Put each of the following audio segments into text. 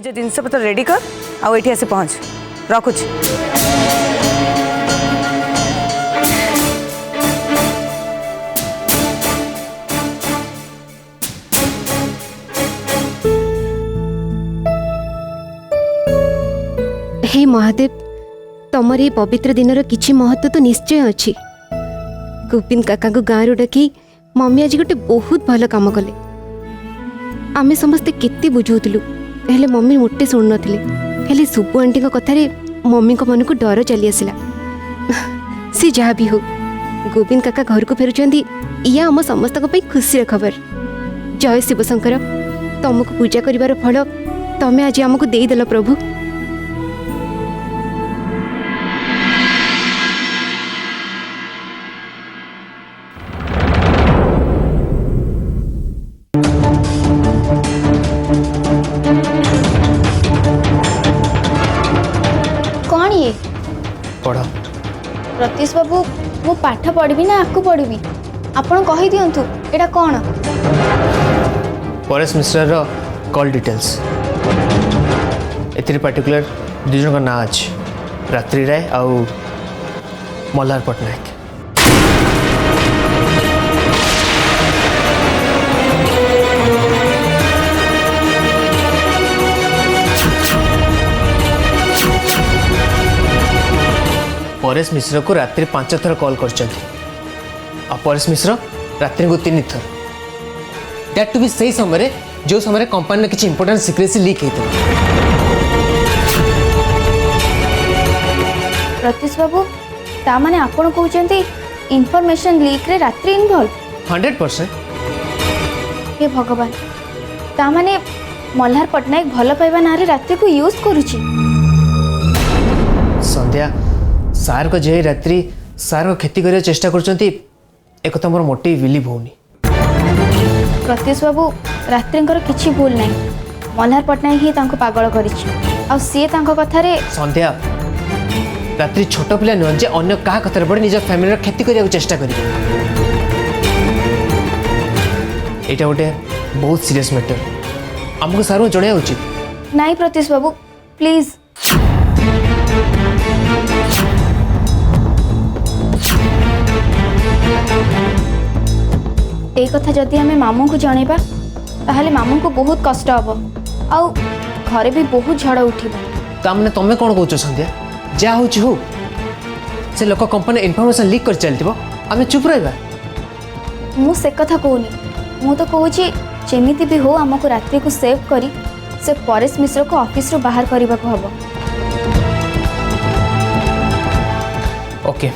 निज जिनस पत्र रेडी कर आठी आसी पहुँच रखुच। हे महादेव तमर ये पवित्र दिनर किछि महत्व तो निश्चय अच्छी। गोविंद काका को गाँव डाकी मम्मी आज गोटे बहुत भल काम कले। आमे समस्ते केते बुझौतलु हेले मम्मी मोटे शुणु नथिले। हेले सुब्बू आंटी कथारे मम्मी को मन को डर चली आसला। सी जहाँ भी हो गोविंद काका घर को फेरुचंदी या आम समस्त खुशी खबर। जय शिवशंकर तुमको पूजा करिवार फल तमे आज आमको देदेल प्रभु। कौन ये पढ़ प्रत्युष बाबू मु पाठ पढ़ी ना आपको पढ़ी आपन कही दिंतु एटा कौन परेश मिश्रा रो कॉल डिटेल्स एतिर पर्टिकुलर दुई जन का ना अच्छे रात्रि राय आउ मल्हार पट्टनायक। परेश मिश्र को रात्रि 5 थर कॉल कर परेश मिश्र रात्रि को 3 थर दैट टू बी सही समय जो समय कंपनी में किसी इंपोर्टेंट सिक्रेसी लीक होता। प्रत्युष बाबू ता माने आपण कहउचंती इन्फॉर्मेशन लीक रे रात्रि इन्वॉल्व 100%। हे भगवान ता माने मल्हार पट्टनायक भल पाइबा नारे रात्रि को यूज करूची। संध्या सार को जे रात्रि सार को खेती करने चेष्टा करचंती एक तो मोर मोटे बिलीव होनी। प्रत्युष बाबू रात्रिंकर किछि भूल नहीं मल्हार पट्टनायक ही तांको पागल करिछि आ सी तांको कथा रे। संध्या रात्रि छोट पिला नुह जे अन्य क्या कथार पड़े निज फैमिली खेती करने को चेष्टा करी। एटा गोटे बहुत सीरियस मैटर आमको सार को जड़ाया उचित। नहीं प्रत्युष बाबू प्लीज एक कथा जदि आमे मामू को जनइबा ताहले मामू को बहुत कष्ट हबो आउ घरे भी बहुत झड़ उठिबो। तामने तमे कोन कहउछ संध्या जा होची हो से लोक कंपनी इन्फॉर्मेशन लीक कर चलतिबो आमे चुप रहबा। मु से कथा कहूनी मु तो कहूची जेमिति भी हो हमको रात्रि को सेव करी से परेश मिश्र को ऑफिस रो बाहर करबा को हबो। ओके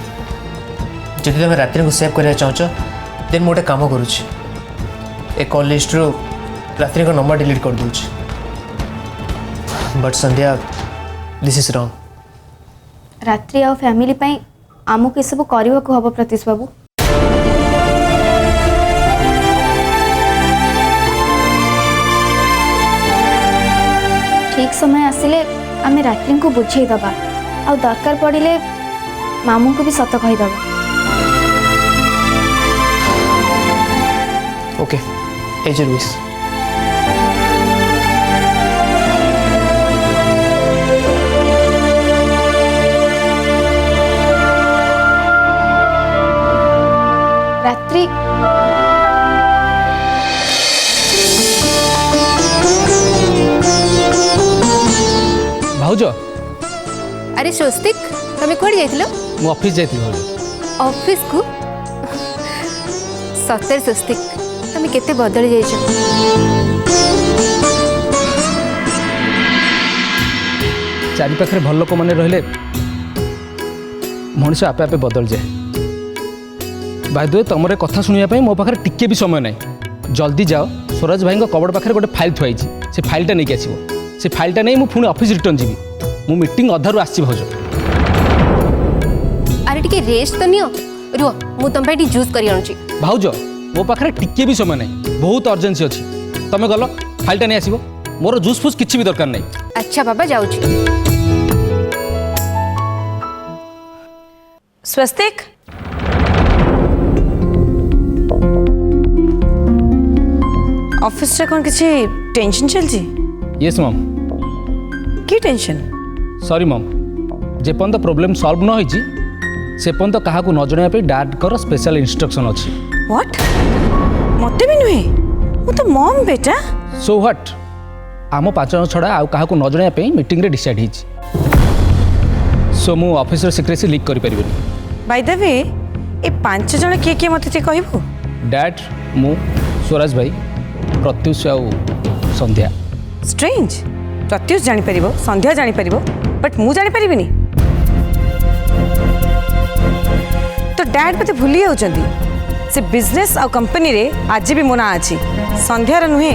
जदि तुम रात्रि को सेव करने चाहछ देन मोटे काम करुच्छी ए कॉल लिस्ट रो रात्रि को नंबर डिलीट कर दूँ। But Sandhya this is wrong. रात्रि आ फैमिली पई आमको ये सब करबा को हबो प्रत्युष बाबू। ठीक समय आसिले आमे रात्रि को बुझे दबा आ दरकार पड़िले मामू को भी सत कही दबा। Okay as your wish. रात्रि भाउज अरे स्वस्तिक तमे कोड जाइतिलो? मु ऑफिस जाइतिलो भाउज। ऑफिस को सतर स्वस्तिक तमे केते बदली जाइछ। चारि पाखरे भल लोक माने रहले मनुष्य आपे आपे बदल जाए। बाय द वे तमरे कथा सुनिया पई मो पाखरे टिके भी समय नहीं। जल्दी जाओ स्वराज भाई कबड़ पाखरे गोटे फाइल थुआई से फाइलटा नहीं आसो से फाइलटा नहीं मुझे ऑफिस रिटर्न जी मु मीटिंग अधारू आसी भाउज। अरे टिके रेस्ट तो नियो रुह मु तुम पे जूस करी आनुची। भाउज मो पाखरे टिके भी समय नहीं बहुत अर्जेन्सी अच्छी तमें गल फाइलटा नहीं आसो मोर जूस फूस किसी भी दरकार नहीं। अच्छा बाबा जाऊँ। स्वस्तिक ऑफिस रे कौन किसी टेंशन चलची? यस मैम कि टेंशन सॉरी मम जे पर्यंत प्रोब्लेम सॉल्व न होईची से पर्यंत काहाकू न जणाया पे डैड कर स्पेशल इंस्ट्रक्शन अछि व्हाट मते भी नुहे मु तो मॉम बेटा सो व्हाट आम पांच जन छड़ा आउ काहाकू न जणाया पे मीटिंग रे डिसाइड हिची सो मु ऑफिसर सिक्रेसी लीक करि परिबनी बाय द वे ए 5 जण के मते ते कहबो डैड मु स्वराज भाई प्रत्युष आउ संध्या स्ट्रेंज प्रत्युष जानी परिबो संध्या जानी परिबो बट मु जानी परिबिनी तो डैड मते भूली जाउचंदी से बिजनेस आ कंपनी रे आज भी मोना अछि संध्यार नुहे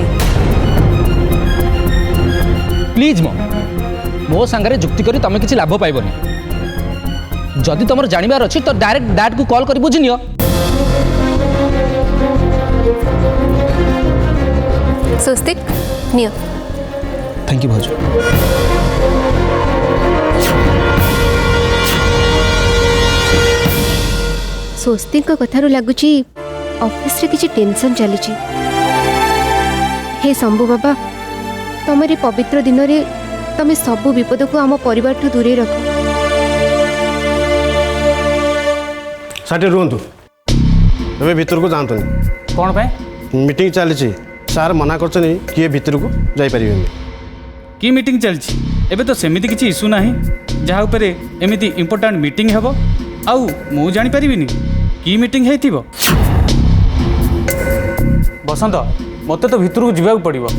प्लीज मम मो संगे जुक्ति करी तमे किछि लाभ पाइबनी जदि तुम जानवर अच्छी तो डायरेक्ट डैड को कॉल कर बुझी नियो स्वस्तिक नियो थैंक यू भाउज स्वस्तिक कथारू लगुची ऑफिस रे किछि टेंशन चली हे शंभु बाबा तमरी पवित्र दिन रे तमे सबु विपद को आम परिवार ठू दूरे रख साटे रुहतु ए भितर को जातुनि कौन पे मीटिंग चली सार मना कर किए भितर को जापर की मीटिंग चलछि एबे तो सेमिति किछि इशू नाही जहा उपरे एमिति इंपोर्टेंट मीटिंग हेबो आउ मु जानि परिबिनी की मीटिंग हेतिबो बसंत मते तो भितर को जिबाक पड़िबो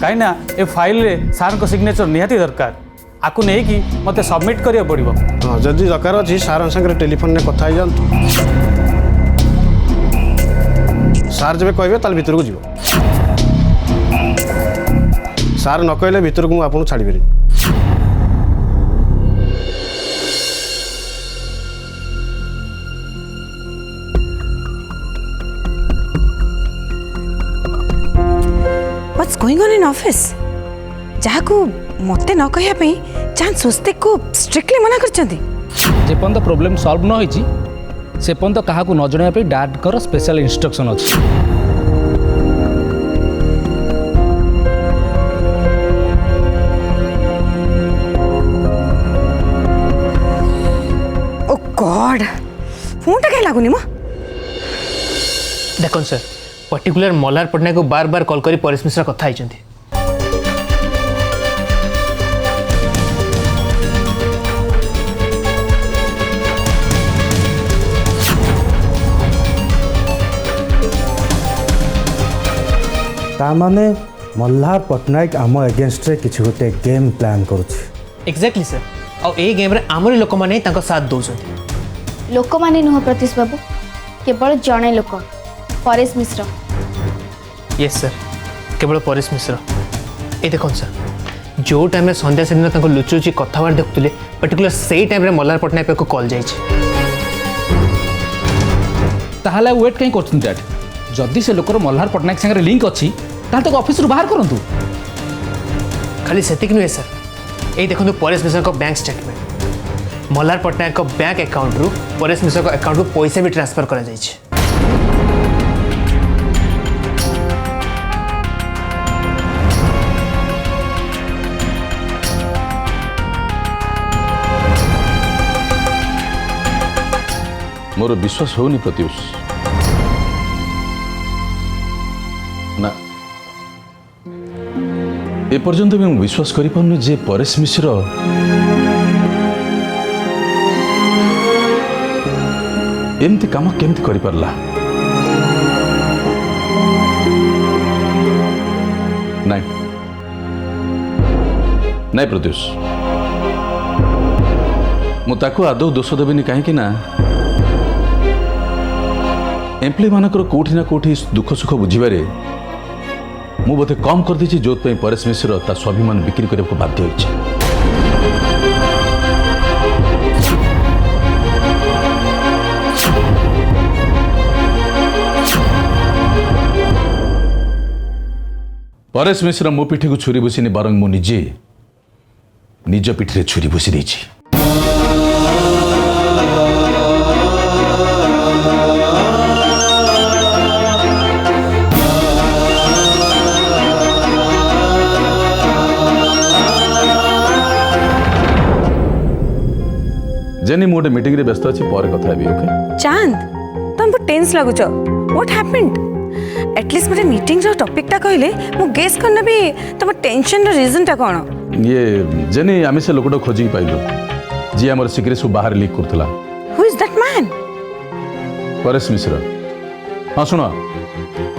काई ना ए फाइल रे सार को सिग्नेचर निहाती दरकार आकु नहीं कि मते सबमिट करिया पड़िबो हाँ जदि दरकार अच्छी सार संगे टेलीफोन में कथा जातु सार जब कहे ताल भितर को जीव सार न कहले भितर को आपको छाड़ी what's going on in office जहा को मते न कहया पे चांद स्वस्तिक को स्ट्रिक्टली मना करचंती जे पर्यंत प्रोब्लेम सॉल्व न होईची से पर्यंत काहाकू न जणाया पे डैड कर स्पेशल इंस्ट्रक्शन अछि ओ गॉड फोन टा कहीं लागुनी मो देखो सर पर्टिकुलर मल्हार पटनायक को बार बार कॉल करी परेश मिश्रा कथा आइचंती तामाने मल्हार पटनायक आम एगेन्स्ट रे किछि गोटे गेम प्लान करुछि एक्जाक्टली सर आ ए गेम रे आमरी लोक माने तांको साथ दउछंती लोक माने नुह प्रतीश बाबू केवल जणे लोक परेश मिश्र यस सर केवल परेश मिश्रा ए देखो सर जो टाइम रे संध्या सेदिन तांको लुचुची कथाबार देखुले पर्टिकुलर सेही टाइम रे मल्हार पटनायक को कॉल जाइछि ताहले वेट कहीं करछन डैड जदि से लोकर मल्हार पटनायक संगे लिंक अछि ताहले तो ऑफिस रु बाहर करंतु खाली सेतिक नुहे सर ए देखो परेश मिश्रा को बैंक स्टेटमेंट मल्हार पटनायक को बैंक अकाउंट रु परेश मिश्रा को अकाउंट रु पैसा भी ट्रांसफर करा जाइछि मोर विश्वास होनी प्रत्युष ना एपर्यंत भी विश्वास कर पार्नु जे परेश मिश्र एमती काम केमती कर पारला नाइ नाइ प्रत्युष मु ताकू आदौ दोष देविनी कहीं ना एम्प्लॉय मानकर कोठी ना कोठी दुख सुख बुझिबारे मु बोधे कम कर देछि जोत पे परेश मिश्र ता स्वाभिमान बिक्री करे को बाध्य होइछि परेश मिश्र मो पिठी को छुरी भूसिनी बरंग मु निजे निज पिठी रे छुरी भूसी देछि मु गोटे मीटिंग रे व्यस्त अछि पर कथा हेबी ओके चांद तुम बहुत टेंस लगुच व्हाट हैपेंड एटलीस्ट मते मीटिंग रो टॉपिक टा कहले मु गेस करना भी तुम टेंशन रो रीजन टा कोन ये जेनी आमे से लोकटा खोजी पाइलो जी हमर सिक्रेट सु बाहर लीक करथला who is that man Paresh Mishra हाँ शुण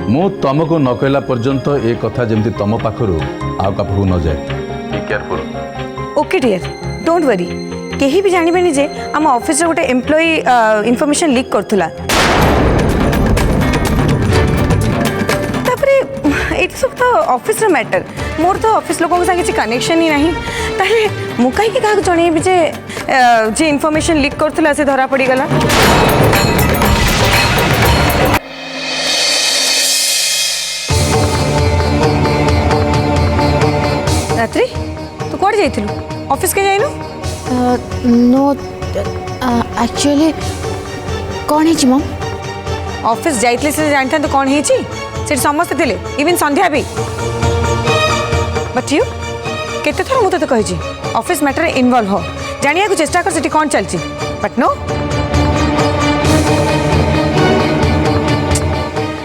मु तुमको न कहला पर्यंत ए कथा जमती तुम पाखरु आउ पाखरु न जाए be careful okay dear don't worry केही भी जानिबेनी जे हम ऑफिस रे गोटे एम्प्लॉई इंफॉर्मेशन लीक करथला तापरे एट सब तो ऑफिस रो मैटर मोर तो ऑफिस लोगों के संगे किसी कनेक्शन ही नहीं ताले मु काई के काग जणेबी जे इंफॉर्मेशन लीक करथला से धरा पड़ी गला रात्रि तू कौन जाइलु ऑफिस के जाइनु नो एक्चुअली कौन है मम ऑफिस जाइतले से जानता तो कौन है से समस्त थिले इवन संध्या भी बट यू केते थर मु तो कहि ऑफिस मैटर इन्वॉल्व हो जानिया को चेष्टा कर सेठी कौन चलची बट नो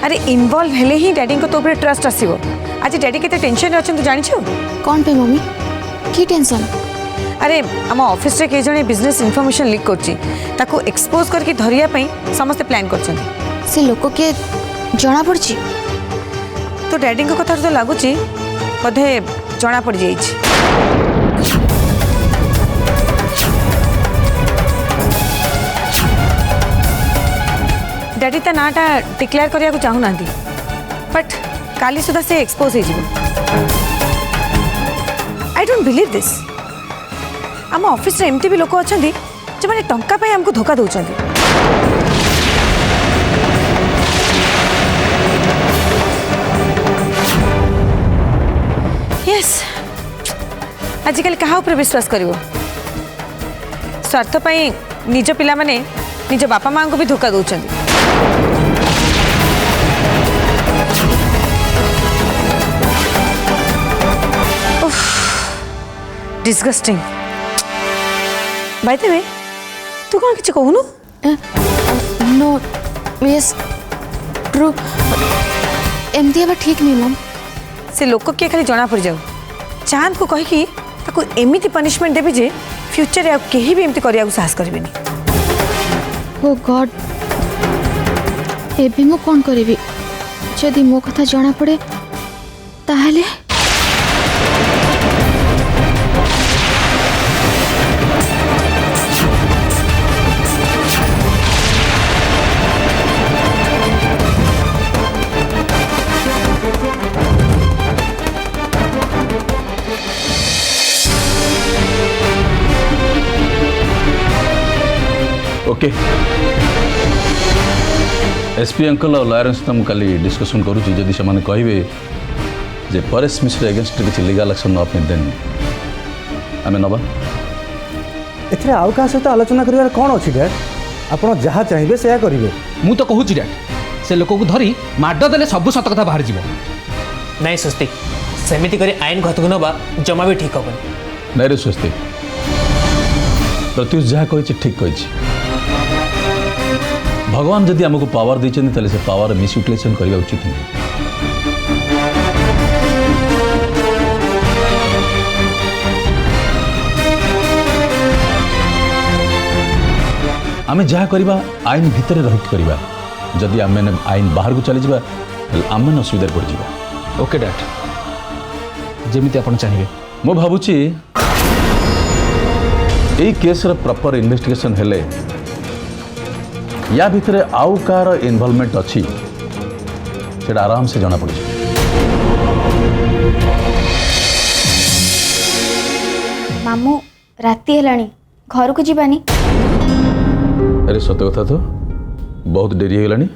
अरे इन्वॉल्व हेले ही डैडी को तो ऊपर ट्रस्ट आसीबो आज डैडी केते टेंशन रे अछन तू जानि छु कौन पे मम्मी की टेंशन अरे आम ऑफिस रे के जने बिजनेस इन्फॉर्मेशन लीक करची ताको एक्सपोज करके धरिया पई समस्त प्लान करछन से लोक के जना पड़ची तो डैडी को कथा तो लागुची बोधे जना पड़ जाइछि डैडी ता नाटा डिक्लेयर करिया को चाहू नांदी बट काली सुधा से एक्सपोज हो आई डोंट बिलीव दिस आम ऑफिस रे एमती भी लोक अच्छा जो मैंने टंका पे हमको धोखा दौरान यस आजिकल क्या ऊपर विश्वास कर स्वार्थ पाई निज पिला माने निज बापा माँ को भी धोखा दौरान डिस्गस्टिंग बाय द वे तू कौन किछ कहूनु नो यस ट्रू एमती अब ठीक नहीं मम से लोक किए खाली जना पड़ जाऊ चांद को कही कि ताको एमिति पनिशमेंट देबे जे फ्यूचर या केही भी एमती करिया साहस करबेनी ओ गॉड एबी मु कोन करबी जदि मो कथा जना पड़े ताहले ओके एसपी अंकल और लॉयर सहित मुझे डिस्कसन करुँच जदि से कहे जे परेश मिश्र एगेन्स्ट किसी लीगल एक्शन नहीं देन आम नवा एथरे आउ का सहित आलोचना करिवार कोन अछि डैड आपण जहाँ चाहिए से करेंगे मु तो कहूँ डैड से लोक को धरी माड देले सब सत कथा बाहर जीव नाई स्वस्तिक सेमिति करी आईन घतक नवा जमा भी ठीक हेनी नाई रे स्वस्तिक प्रत्युष जहाँ कही ठीक कही भगवान जदि आमको पावर देते से पावर मिसयूटिलाइजेशन करने उचित नहीं आम जहाँ करवा आईन भितर रही करवा जदि आम आईन बाहर को चली जावा आम असुविधा पड़ जावा ओके डैड जेमिति आपण चाहिए मु भावुची यही केस प्रॉपर इन्वेस्टिगेशन हेले या भितर आउ कार इन्वॉल्वमेंट अच्छी से आराम से जना पड़े मामू राति हेलानी घर को जीवानी अरे सत कथा तो बहुत डेरी हो गलानी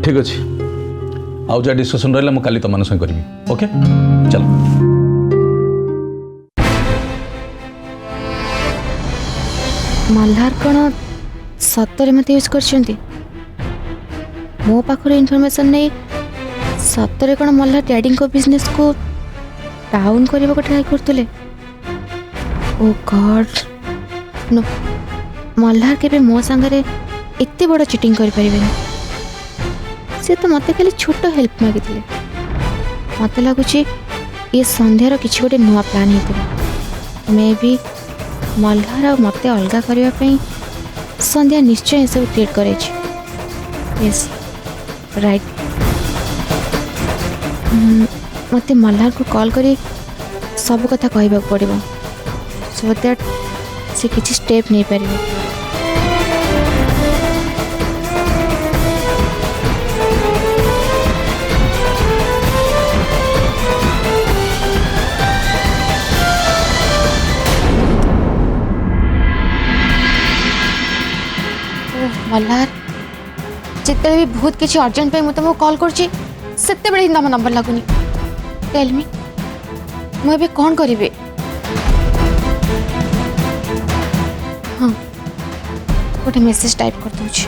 ठीक अच्छे आउ जहाँ डिस्कसन रहा मुझे तुम संग करी ओके चलो मल्हार कौन सतरे मत यूज कर मो पाखरे इनफॉरमेशन नहीं सतरे कौन मल्हार डैडी को बिजनेस को डाउन करने को ट्राई करते ओ गॉड नो मल्हार केबे मो सांगरे एते बड़ चिटिंग कर परिबेनी से तो मते खाली छोट हेल्प मागिथिले मते लागुची ये संध्यार किछि गोटे नुआ प्लान हेतबा मे बी मल्हार आ मते अलगा करिया पई संध्या निश्चय सब क्रिएट करे छी यस राइट मते मल्हार को कॉल करी सब कथा कहबा पड़िबो सो दैट से किछि स्टेप नहीं परिबो मल्हार जिते भी बहुत किसी अर्जेंट पे तुमको कॉल करछि सेते बेले तुम नंबर लागुनी टेल मी मुझे कौन करिवे हाँ गोटे मेसेज टाइप कर दूची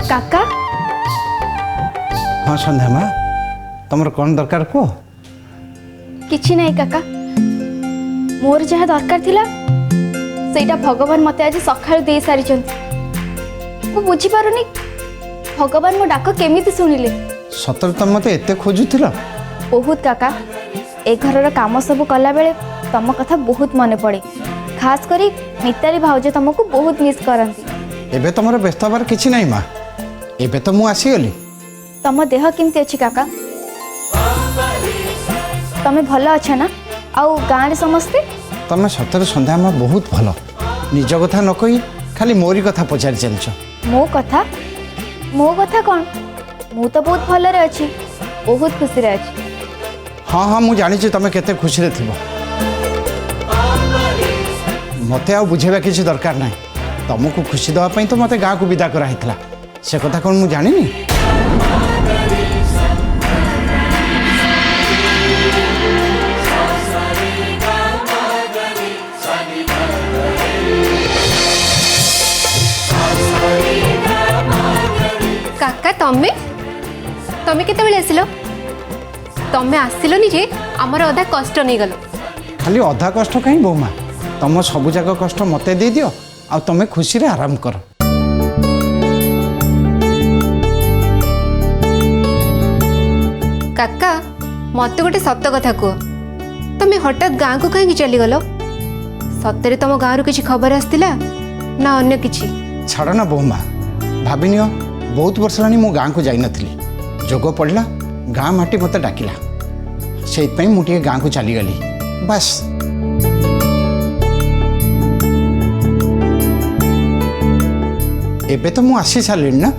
काका हाँ संध्या माँ तुमर कौन दरकार कह किछि नहीं काका मोर जहाँ दरकार थिला सेटा भगवान मते आज सखाळु दे सारी मु बुझी पारुनी भगवान मो डाक केमिति सुनिले सतर तुम मत एत खोजुल बहुत काका ए घरर काम सब कला बेले तम कथा बहुत मने पड़े खास करी मिताली भाउज तुमको बहुत मिस करंती एबे तुमर व्यस्त हबार किछि नहीं माँ एबे तो मु आसीगली तम देह केमती अछि काका तमे भल अछ ना आउ गाँ रे समस्ते तुम सतर संध्या माँ बहुत भल निज कथा न कही खाली मोरी कथा पचारि चलछ मो कथा कौन मु तो बहुत भल रे अछि बहुत खुशी रे अछि हाँ हाँ मुझे जानी तुम केते खुशी रे थिबो मते आ बुझेबा किसी दरकार नहीं तुमको खुशी देवाई तो मते गाँ को विदा कराइला से कथा कौन मुझे जानी काका तमे तमे केते बेले आसिलो तमे आसिलोनी जे हमर अधा कष्ट नहीं गलो खाली अधा कष्ट कहीं बोमा तुम सब जाक कष्ट मते दे दियो आ तुम खुशी रे आराम कर काका मत गोटे सत कथा कह तमे हठात गाँ को कहीं चली गलो सतरे तुम गाँव रु किसी खबर आसतिला ना अन्य किछि छाड़ ना बोमा भाभी नियो बहुत वर्ष हेलानी मो गाँ को जाई नथली जोग पड़ला गाँ माटी मते डाकिला सेइतपई मु टिके गाँ को चली गली बस एबे तो मु आसी सारली ना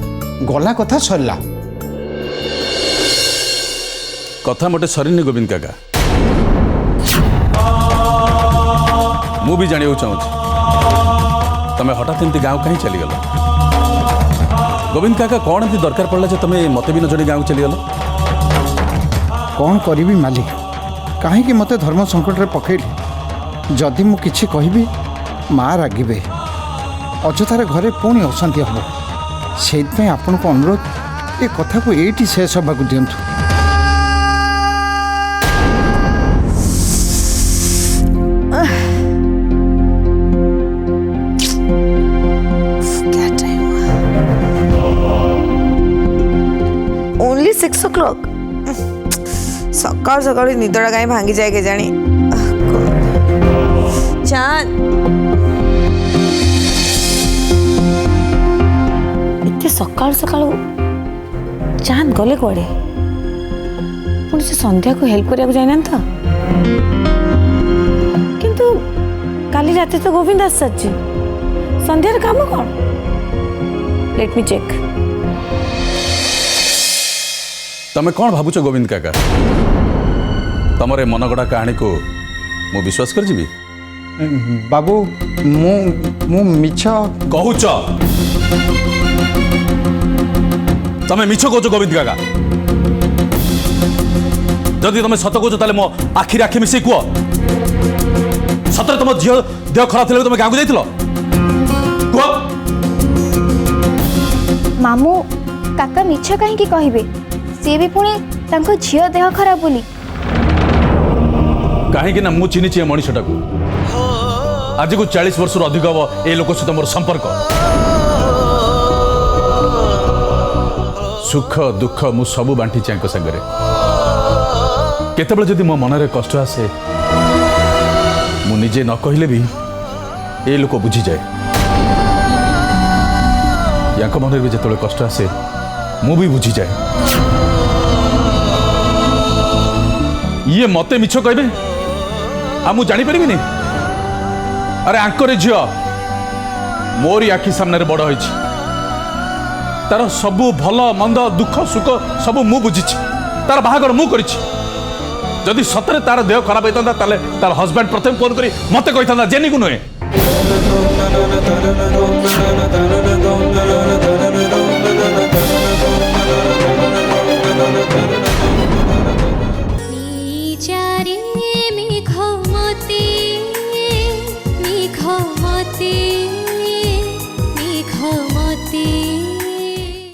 गला कथा सरला कथा मोटे सरीनी गोविंद काका मु भी जानियो चाहूँ तमे हठात एमती गाँव कहीं चलीगल गोविंद काका कौन एमती दरकार पड़ला जे तमे मते भी न जणी गाँव चलीगल कौन करी मालिक कहीं मते धर्म संकट रे पकईली जदि मु किछि कहबी माँ रागिबे अजथार घरे पुणी अशांति हम से आपण को अनुरोध ए कथा को एटी शेष होगा दिंतु ओनली 6 o'clock सकाल सकाल निदड़ा कहीं भांगी जाए के जानी चांद इतने सकाल सकाल चांद गले कड़े पुणी से संध्या को हेल्प करने जाना था किंतु काली रात तो गोविंद आस सारी संध्यार काम कौन लेट मी चेक तमे कौन भावुच गोविंद काका तमरे मनगढ़ा कहानी को मु विश्वास कर जीवी बाबू मु मिछ कहूच तमे मिछ कहूच गोविंद काका जदि तुम सत कौच ताले मो आखिर आखि मिसे कह सतरे तुम झील देह खराब थी तुम गाँव को जाइल कह मामू काका मिछ कहीं कहबे सी भी पुणी तांको झियो देह खराब बोली कहीं ना मु चिन्हिची ए मनीषटा को आज को 40 वर्ष अधिक हम ए लोक सहित मोर संपर्क सुख दुख मु सबू बांटी सागर केतबेले जदि मो मनरे कष्ट आसे मु निजे न कहले भी ए लोक बुझी जाए याक मन भी जो कष्ट आसे मु भी बुझी जाए ये मते मिछ कहबे आ मु जानी परिबिनी अरे आंकर झियो मोरी आखि सामने बड़ होइछि तार सबू भल मंद दुख सुख सबू मु बुझिछि तार बाहागर मु करिछि जदि सतरे तार देह खराब होता ताले तार हस्बैंड प्रथम फोन करी मते कहिता जेनी को नुहे